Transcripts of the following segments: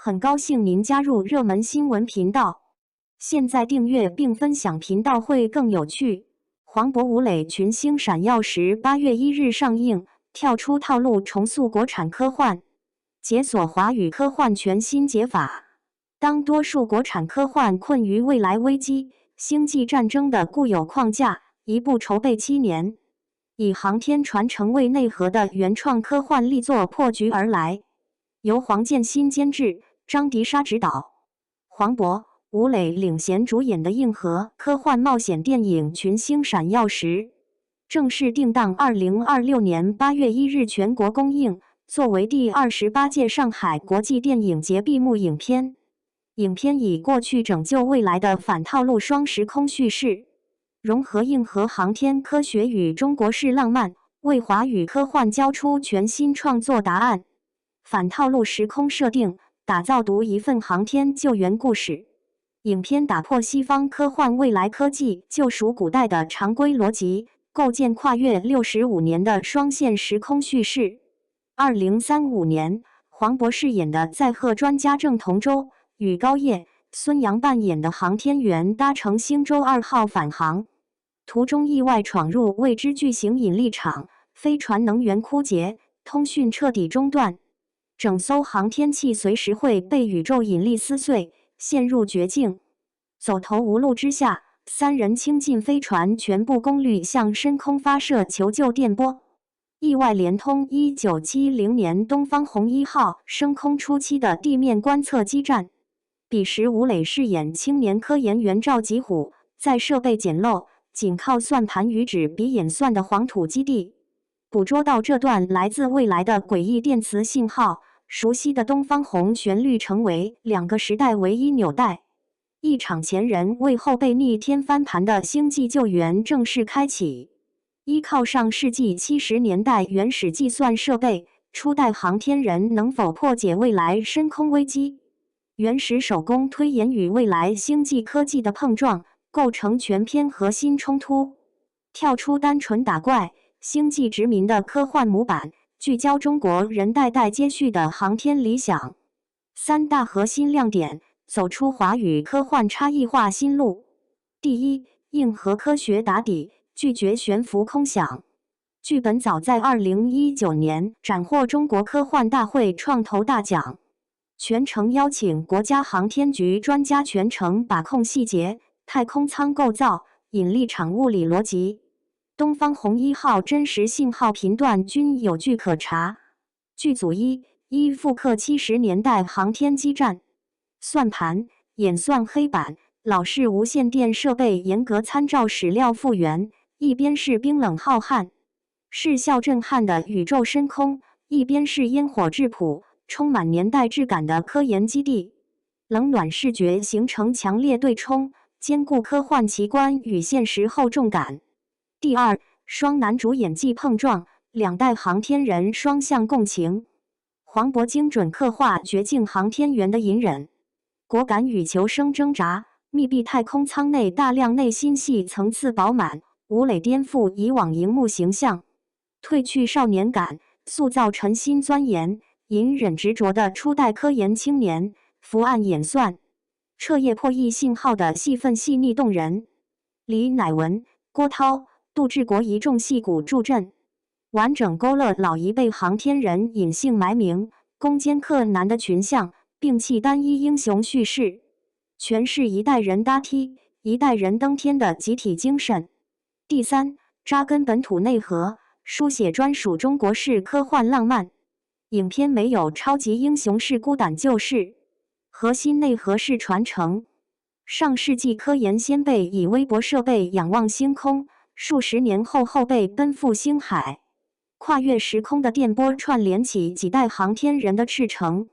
很高兴您加入热门新闻频道。现在订阅并分享频道会更有趣。黄渤吴磊群星闪耀时，8月1日上映，跳出套路重塑国产科幻，解锁华语科幻全新解法。当多数国产科幻困于未来危机、星际战争的固有框架，一部筹备7年，以航天传承为内核的原创科幻力作破局而来。由黄建新监制，张迪莎执导，黄渤、吴磊领衔主演的硬核科幻冒险电影《群星闪耀时》正式定档2026年8月1日全国公映，作为第28届上海国际电影节闭幕影片。影片以过去拯救未来的反套路双时空叙事，融合硬核航天科学与中国式浪漫，为华语科幻交出全新创作答案。反套路时空设定，打造独一份航天救援故事。影片打破西方科幻未来科技救赎古代的常规逻辑，构建跨越65年的双线时空叙事。2035年，黄渤饰演的载荷专家郑同舟与高叶、孙杨扮演的航天员搭乘星舟2号返航，途中意外闯入未知巨型引力场，飞船能源枯竭，通讯彻底中断。整艘航天器随时会被宇宙引力撕碎，陷入绝境。走投无路之下，3人倾尽飞船全部功率向深空发射求救电波，意外连通1970年东方红1号升空初期的地面观测基站。彼时吴磊饰演青年科研员赵吉虎，在设备简陋、仅靠算盘与纸笔演算的黄土基地，捕捉到这段来自未来的诡异电磁信号。熟悉的东方红旋律成为2个时代唯一纽带，一场前人为后辈逆天翻盘的星际救援正式开启。依靠上世纪70年代原始计算设备，初代航天人能否破解未来深空危机？原始手工推演与未来星际科技的碰撞，构成全片核心冲突。跳出单纯打怪、星际殖民的科幻模板，聚焦中国人代代接续的航天理想。3大核心亮点，走出华语科幻差异化新路。第一，硬核科学打底，拒绝悬浮空想。剧本早在2019年斩获中国科幻大会创投大奖，全程邀请国家航天局专家全程把控细节，太空舱构造、引力场物理逻辑。东方红1号真实信号频段均有据可查。剧组一复刻70年代航天基站，算盘、演算黑板、老式无线电设备严格参照史料复原，一边是冰冷浩瀚、视效震撼的宇宙深空，一边是烟火质朴、充满年代质感的科研基地。冷暖视觉形成强烈对冲，兼顾科幻奇观与现实厚重感。第二，双男主演技碰撞，2代航天人双向共情。黄渤精准刻画绝境航天员的隐忍、果敢与求生挣扎，密闭太空舱内大量内心戏层次饱满。吴磊颠覆以往荧幕形象，褪去少年感，塑造沉心钻研、隐忍执着的初代科研青年。伏案演算，彻夜破译信号的戏份细腻动人。李乃文、郭涛、杜志国一众戏骨助阵，完整勾勒老一辈航天人隐姓埋名、攻坚克难的群像，摒弃单一英雄叙事，诠释一代人搭梯、一代人登天的集体精神。第三，扎根本土内核，书写专属中国式科幻浪漫。影片没有超级英雄式孤胆救世，核心内核是传承。上世纪科研先辈以微薄设备仰望星空，数十年后后辈奔赴星海，跨越时空的电波串联起几代航天人的赤诚。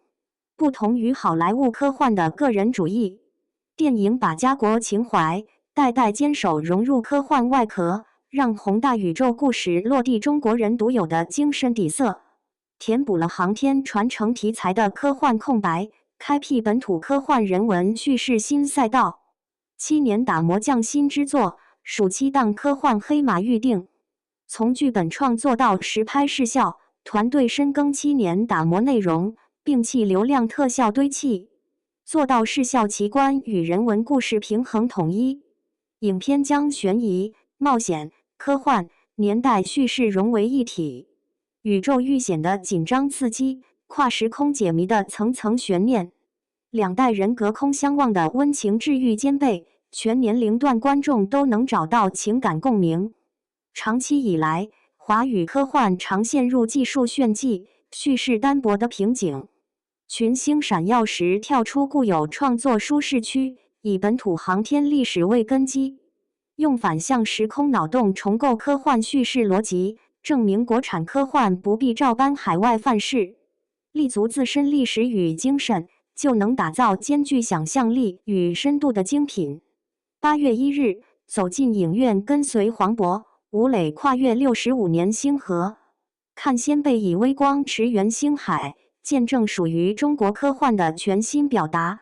不同于好莱坞科幻的个人主义，电影把家国情怀代代坚守融入科幻外壳，让宏大宇宙故事落地中国人独有的精神底色，填补了航天传承题材的科幻空白，开辟本土科幻人文叙事新赛道。7年打磨匠心之作，暑期档科幻黑马预定。从剧本创作到实拍视效，团队深耕7年打磨内容，摒弃流量特效堆砌，做到视效奇观与人文故事平衡统一。影片将悬疑、冒险、科幻、年代叙事融为一体，宇宙遇险的紧张刺激，跨时空解谜的层层悬念，两代人隔空相望的温情治愈兼备，全年龄段观众都能找到情感共鸣。长期以来，华语科幻常陷入技术炫技、叙事单薄的瓶颈。群星闪耀时跳出固有创作舒适区，以本土航天历史为根基，用反向时空脑洞重构科幻叙事逻辑，证明国产科幻不必照搬海外范式，立足自身历史与精神，就能打造兼具想象力与深度的精品。8月1日，走进影院，跟随黄渤、吴磊跨越65年星河，看先辈以微光驰援星海，见证属于中国科幻的全新表达。